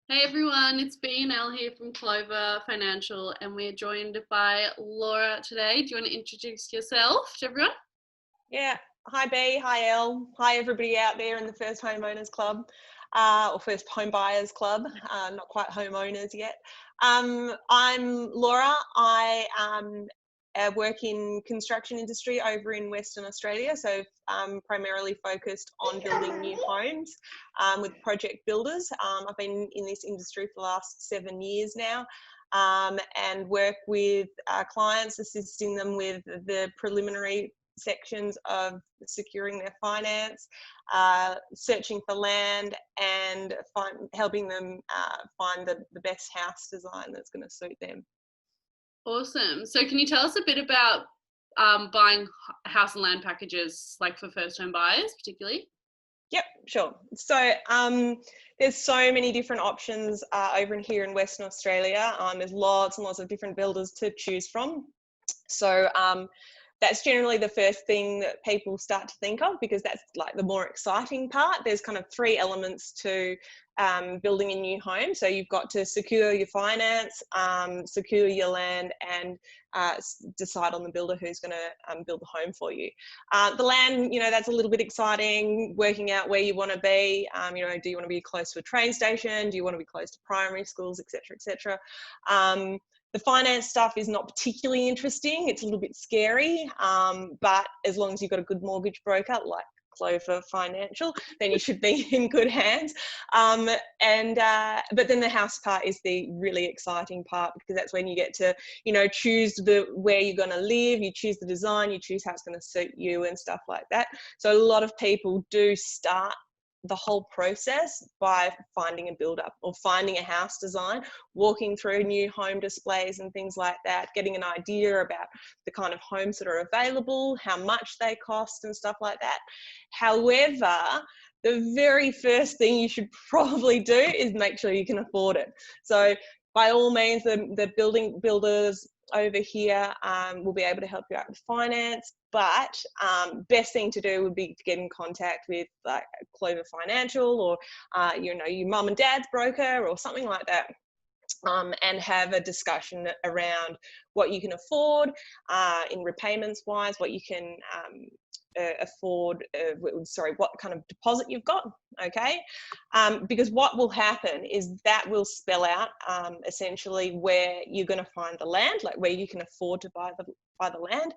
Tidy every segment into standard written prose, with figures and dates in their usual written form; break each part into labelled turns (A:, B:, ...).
A: Hey everyone, it's B and L here from Clover Financial, and we're joined by Laura today. Do you want to introduce yourself to everyone?
B: Yeah. Hi B, hi Elle, hi everybody out there in the First Homeowners Club, or First Home Buyers Club, not quite homeowners yet. I'm Laura. I work in construction industry over in Western Australia, so primarily focused on building new homes with project builders. I've been in this industry for the last 7 years now. And work with clients, assisting them with the preliminary sections of securing their finance, searching for land, and helping them find the best house design that's going to suit them.
A: Awesome. So, can you tell us a bit about buying house and land packages, like for first home buyers, particularly?
B: Yep, sure. So there's so many different options over in here in Western Australia. There's lots and lots of different builders to choose from. So that's generally the first thing that people start to think of, because that's like the more exciting part. There's kind of 3 elements to building a new home. So you've got to secure your finance, secure your land, and decide on the builder who's going to build the home for you. The land, that's a little bit exciting, working out where you want to be. Do you want to be close to a train station? Do you want to be close to primary schools, etc., etc.? The finance stuff is not particularly interesting. It's a little bit scary, but as long as you've got a good mortgage broker like Clover Financial, then you should be in good hands. But then the house part is the really exciting part, because that's when you get to, choose where you're going to live, you choose the design, you choose how it's going to suit you and stuff like that. So a lot of people do start the whole process by finding a builder or finding a house design, walking through new home displays and things like that, getting an idea about the kind of homes that are available, how much they cost and stuff like that. However, the very first thing you should probably do is make sure you can afford it. So by all means, the building builders over here will be able to help you out with finance, but best thing to do would be to get in contact with like Clover Financial, or your mum and dad's broker or something like that. And have a discussion around what you can afford in repayments wise, what you can afford, what kind of deposit you've got, okay? Because what will happen is that will spell out essentially where you're going to find the land, like where you can afford to buy the land.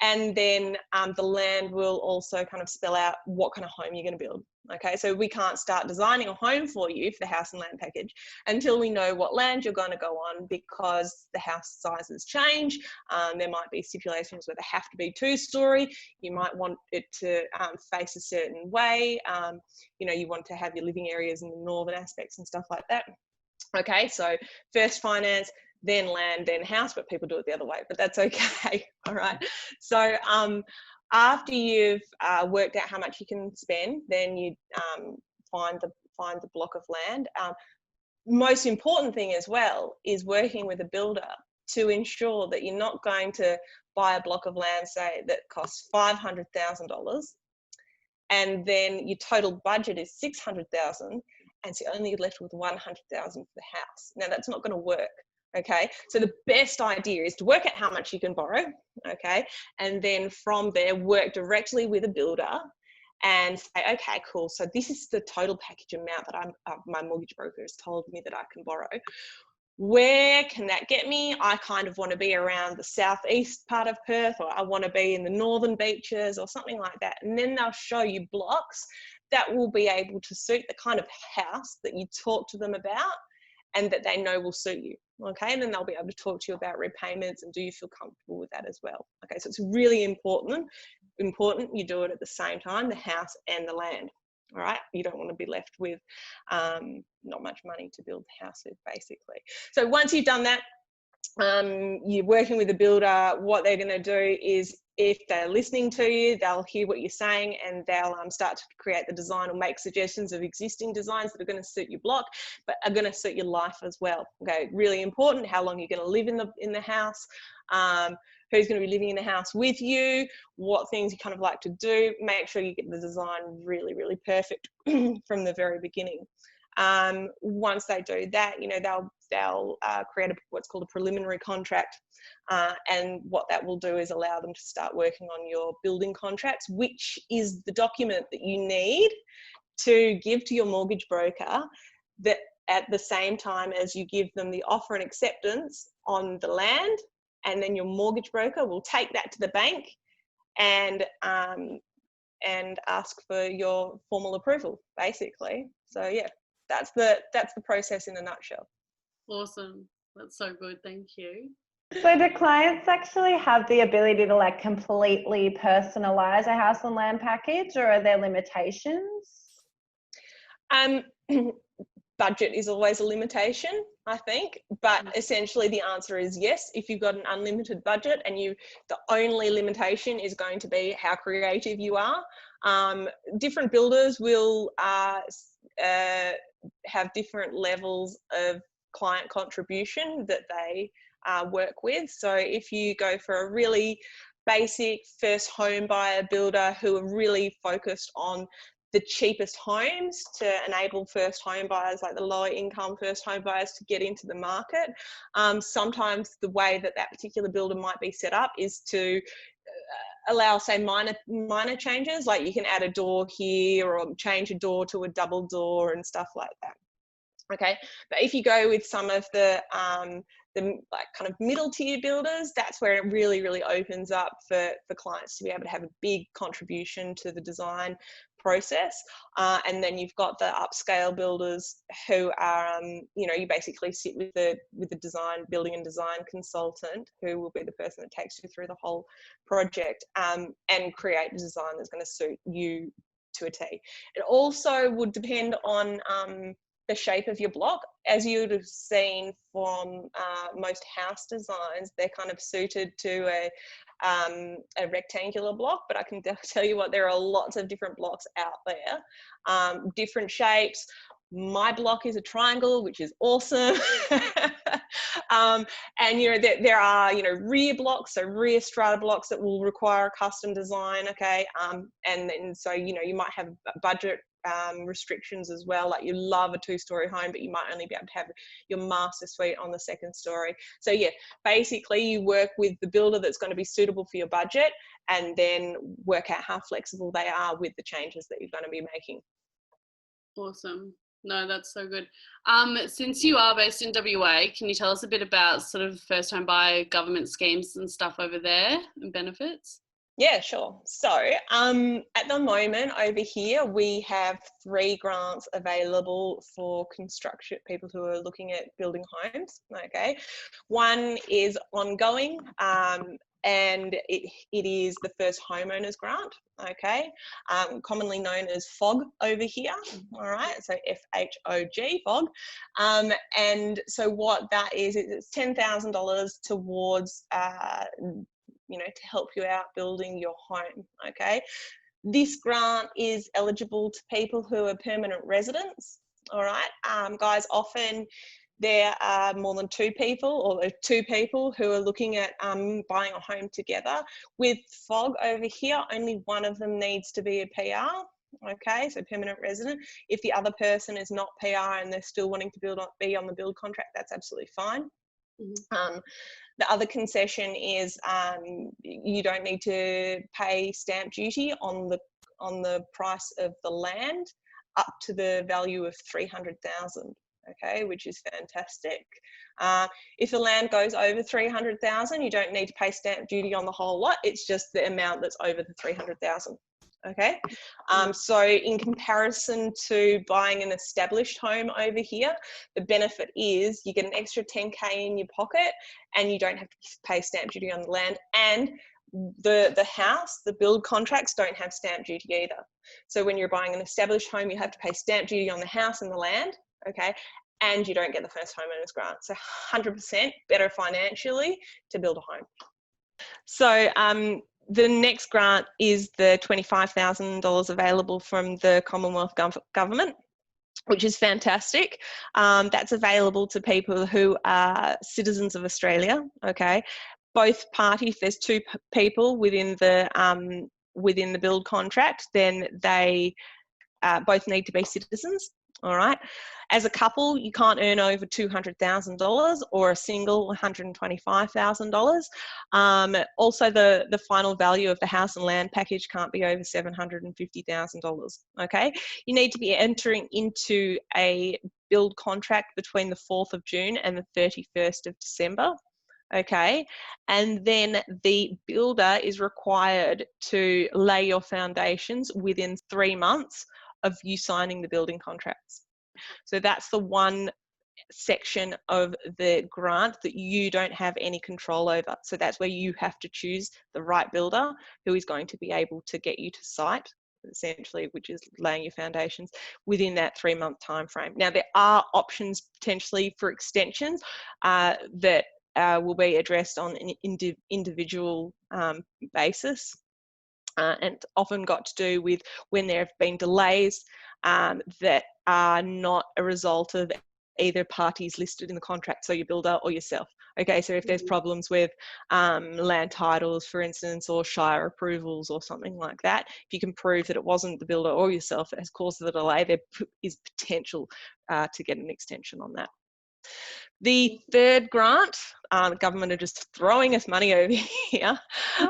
B: And then the land will also kind of spell out what kind of home you're going to build. Okay, so we can't start designing a home for you for the house and land package until we know what land you're going to go on, because the house sizes change. There might be stipulations where they have to be 2-story. You might want it to face a certain way. You want to have your living areas in the northern aspects and stuff like that. Okay, so first finance, then land, then house, but people do it the other way, but that's okay. All right. So after you've worked out how much you can spend, then you find the block of land. Most important thing as well is working with a builder to ensure that you're not going to buy a block of land, say, that costs $500,000, and then your total budget is $600,000, and so you're only left with $100,000 for the house. Now that's not going to work. Okay, so the best idea is to work out how much you can borrow, okay, and then from there work directly with a builder and say, okay, cool, so this is the total package amount that my mortgage broker has told me that I can borrow. Where can that get me? I kind of want to be around the southeast part of Perth, or I want to be in the northern beaches or something like that. And then they'll show you blocks that will be able to suit the kind of house that you talk to them about and that they know will suit you. Okay, and then they'll be able to talk to you about repayments and do you feel comfortable with that as well. Okay, so it's really important you do it at the same time, the house and the land. All right, you don't want to be left with not much money to build the house with, basically. So once you've done that, you're working with a builder. What they're going to do is, if they're listening to you, they'll hear what you're saying, and they'll start to create the design or make suggestions of existing designs that are going to suit your block, but are going to suit your life as well. Okay, really important, how long you're going to live in the house, who's going to be living in the house with you, what things you kind of like to do. Make sure you get the design really, really perfect from the very beginning. Once they do that, they'll create what's called a preliminary contract, and what that will do is allow them to start working on your building contracts, which is the document that you need to give to your mortgage broker, that at the same time as you give them the offer and acceptance on the land, and then your mortgage broker will take that to the bank and ask for your formal approval, basically. So yeah, that's the process in a nutshell.
A: Awesome. That's so good. Thank you.
C: So do clients actually have the ability to like completely personalize a house and land package, or are there limitations?
B: Budget is always a limitation, I think, but essentially the answer is yes. If you've got an unlimited budget and the only limitation is going to be how creative you are. Different builders will have different levels of client contribution that they work with. So if you go for a really basic first home buyer builder who are really focused on the cheapest homes to enable first home buyers, like the lower income first home buyers, to get into the market, sometimes the way that particular builder might be set up is to allow, say, minor changes, like you can add a door here or change a door to a double door and stuff like that. Okay, but if you go with some of the like kind of middle tier builders, that's where it really opens up for clients to be able to have a big contribution to the design process. And then you've got the upscale builders who are, you basically sit with the building and design consultant, who will be the person that takes you through the whole project and create a design that's going to suit you to a T. It also would depend on the shape of your block. As you would have seen from most house designs, they're kind of suited to a rectangular block, but I can tell you what, there are lots of different blocks out there, different shapes. My block is a triangle, which is awesome. And there are rear blocks, so rear strata blocks that will require a custom design. Okay, and then so you might have budget restrictions as well, like you love a 2-story home but you might only be able to have your master suite on the 2nd story. So yeah, basically you work with the builder that's going to be suitable for your budget and then work out how flexible they are with the changes that you're going to be making.
A: Awesome. No, that's so good. Since you are based in WA, can you tell us a bit about sort of first home buyer government schemes and stuff over there and benefits?
B: Yeah, sure. So at the moment over here, we have 3 grants available for construction, people who are looking at building homes. Okay, one is ongoing, and it is the first homeowners grant. Okay, commonly known as FOG over here. All right, so FHOG, FOG. And so what that is, it's $10,000 towards to help you out building your home. Okay, this grant is eligible to people who are permanent residents. All right, guys, often there are more than 2 people or 2 people who are looking at buying a home together. With FOG over here, only one of them needs to be a PR. Okay, so permanent resident. If the other person is not PR and they're still wanting to be on the build contract, that's absolutely fine. Mm-hmm. The other concession is you don't need to pay stamp duty on the price of the land up to the value of $300,000. Okay, which is fantastic. If the land goes over $300,000, you don't need to pay stamp duty on the whole lot. It's just the amount that's over the $300,000. Okay, so in comparison to buying an established home over here, the benefit is you get an extra $10K in your pocket and you don't have to pay stamp duty on the land, and the house, the build contracts don't have stamp duty either. So when you're buying an established home, you have to pay stamp duty on the house and the land, okay, and you don't get the first homeowners grant. So 100% better financially to build a home. So the next grant is the $25,000 available from the Commonwealth Government, which is fantastic. That's available to people who are citizens of Australia. Okay, both parties. If there's 2 people within the build contract, then they both need to be citizens. All right. As a couple, you can't earn over $200,000, or a single $125,000. Also, the final value of the house and land package can't be over $750,000. Okay. You need to be entering into a build contract between the 4th of June and the 31st of December. Okay, and then the builder is required to lay your foundations within 3 months of you signing the building contracts. So that's the one section of the grant that you don't have any control over. So that's where you have to choose the right builder who is going to be able to get you to site, essentially, which is laying your foundations within that 3-month time frame. Now, there are options potentially for extensions that will be addressed on an individual basis. And often got to do with when there have been delays that are not a result of either parties listed in the contract, so your builder or yourself. Okay, so if there's problems with land titles, for instance, or shire approvals or something like that, if you can prove that it wasn't the builder or yourself that has caused the delay, there is potential to get an extension on that. The third grant, the government are just throwing us money over here.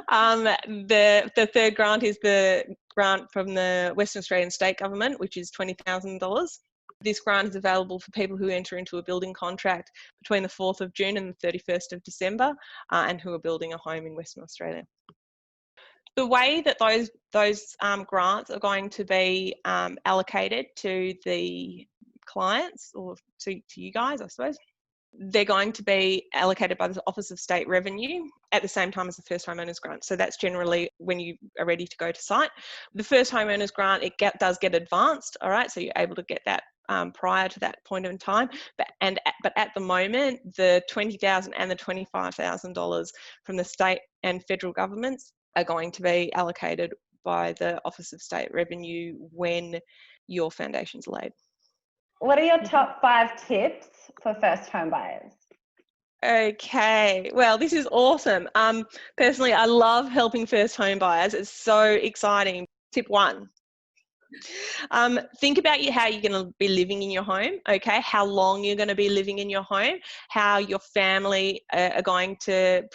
B: The third grant is the grant from the Western Australian State Government, which is $20,000. This grant is available for people who enter into a building contract between the 4th of June and the 31st of December and who are building a home in Western Australia. The way that those grants are going to be allocated to the clients, or to you guys, I suppose, they're going to be allocated by the Office of State Revenue at the same time as the first homeowners grant. So that's generally when you are ready to go to site. The first homeowners grant, it does get advanced, all right? So you're able to get that prior to that point in time. But at the moment, the $20,000 and the $25,000 from the state and federal governments are going to be allocated by the Office of State Revenue when your foundations are laid.
C: What are your top 5 tips for first home buyers?
B: Okay, well, this is awesome. Personally, I love helping first home buyers. It's so exciting. Tip 1. Think about how you're going to be living in your home, okay? How long you're going to be living in your home, how your family are going to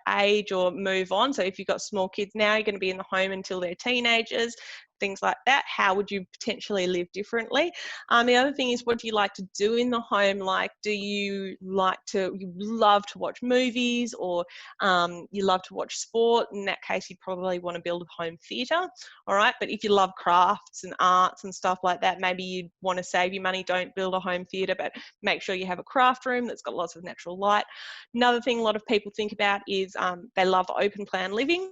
B: age or move on. So if you've got small kids now, you're going to be in the home until they're teenagers, things like that. How would you potentially live differently? The other thing is, what do you like to do in the home? Like, do you love to watch movies, or you love to watch sport? In that case, you'd probably want to build a home theatre, all right? But if you love crafts and arts and stuff like that, maybe you'd want to save your money, don't build a home theatre, but make sure you have a craft room that's got lots of natural light. Another thing a lot of people think about is they love open plan living.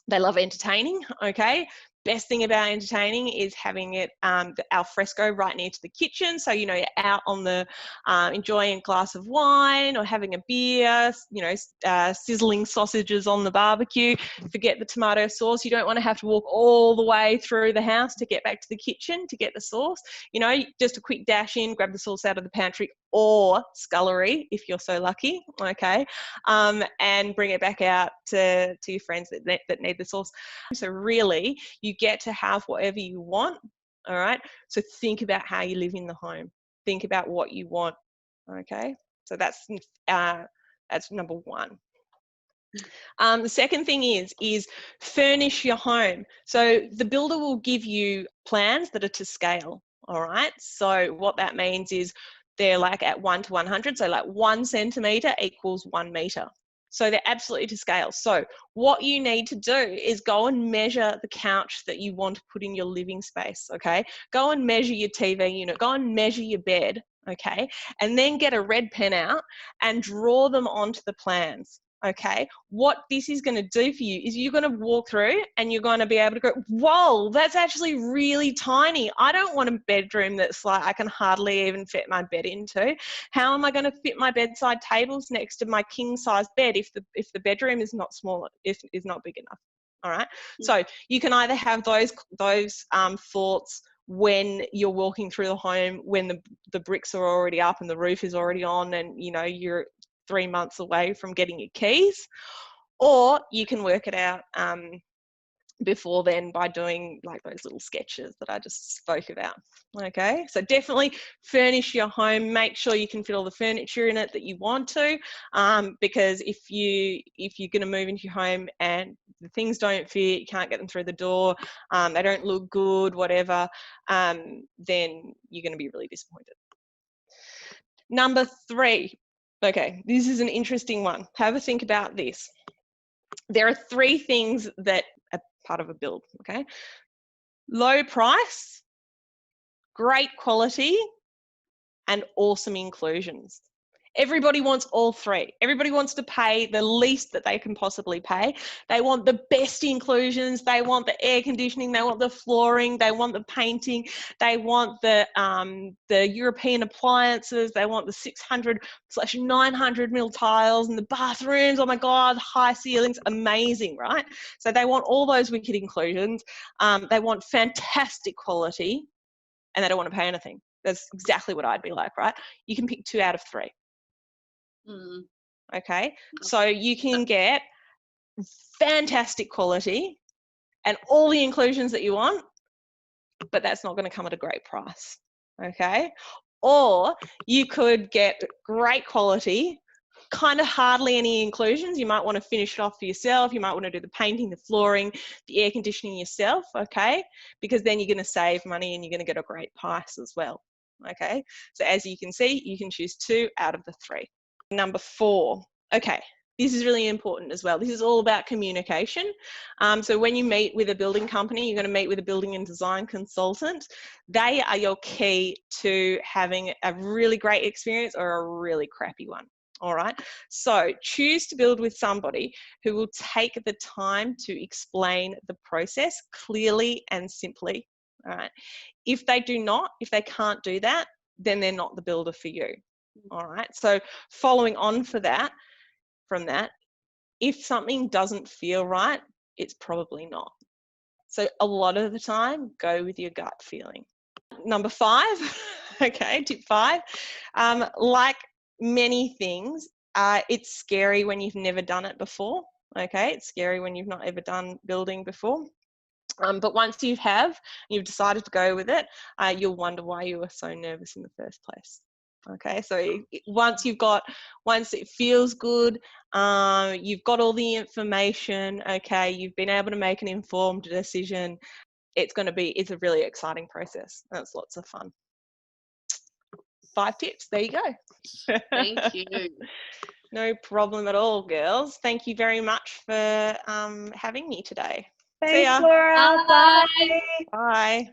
B: They love entertaining, okay? Best thing about entertaining is having it al fresco right near to the kitchen. So, you're out on the enjoying a glass of wine or having a beer, sizzling sausages on the barbecue. Forget the tomato sauce. You don't want to have to walk all the way through the house to get back to the kitchen to get the sauce. Just a quick dash in, grab the sauce out of the pantry or scullery if you're so lucky, okay, and bring it back out to your friends that need the sauce. So really, you get to have whatever you want, all right? So think about how you live in the home. Think about what you want, okay? So that's number 1. The second thing is furnish your home. So the builder will give you plans that are to scale, all right? So what that means is they're like at 1 to 100. So like 1 centimetre equals 1 metre. So they're absolutely to scale. So what you need to do is go and measure the couch that you want to put in your living space, okay? Go and measure your TV unit. Go and measure your bed, okay? And then get a red pen out and draw them onto the plans. Okay, what this is going to do for you is you're going to walk through and you're going to be able to go, whoa, that's actually really tiny. I don't want a bedroom that's like I can hardly even fit my bed into. How am I going to fit my bedside tables next to my king size bed if the bedroom is not small, if is not big enough? All right. So you can either have those thoughts when you're walking through the home, when the bricks are already up and the roof is already on, and you're 3 months away from getting your keys, or you can work it out before then by doing like those little sketches that I just spoke about. Okay, so definitely furnish your home. Make sure you can fit all the furniture in it that you want to, because if you're going to move into your home and the things don't fit, you can't get them through the door, they don't look good, whatever, then you're going to be really disappointed. Number 3. Okay, this is an interesting one. Have a think about this. There are 3 things that are part of a build, okay? Low price, great quality, and awesome inclusions. Everybody wants all 3. Everybody wants to pay the least that they can possibly pay. They want the best inclusions. They want the air conditioning. They want the flooring. They want the painting. They want the European appliances. They want the 600/900 mil tiles and the bathrooms. Oh my God, high ceilings, amazing, right? So they want all those wicked inclusions. They want fantastic quality, and they don't want to pay anything. That's exactly what I'd be like, right? You can pick 2 out of 3. Okay, so you can get fantastic quality and all the inclusions that you want, but that's not going to come at a great price. Okay, or you could get great quality, kind of hardly any inclusions. You might want to finish it off for yourself. You might want to do the painting, the flooring, the air conditioning yourself. Okay, because then you're going to save money and you're going to get a great price as well. Okay, so as you can see, you can choose 2 out of the 3. Number 4. Okay, this is really important as well. This is all about communication. So when you meet with a building company, you're going to meet with a building and design consultant. They are your key to having a really great experience or a really crappy one. All right, so choose to build with somebody who will take the time to explain the process clearly and simply. All right, if they can't do that, then they're not the builder for you. All right, so following on from that, if something doesn't feel right, it's probably not. So a lot of the time, go with your gut feeling. Number 5, okay, tip 5, like many things, it's scary when you've never done it before. Okay, it's scary when you've not ever done building before. But once you've decided to go with it, you'll wonder why you were so nervous in the first place. Okay, so once it feels good, you've got all the information, okay, you've been able to make an informed decision, it's a really exciting process. It's lots of fun. 5 tips, there you go.
A: Thank you.
B: No problem at all, girls. Thank you very much for having me today.
C: Thanks,
B: See ya.
C: Laura.
A: Bye.
C: Bye.
B: Bye.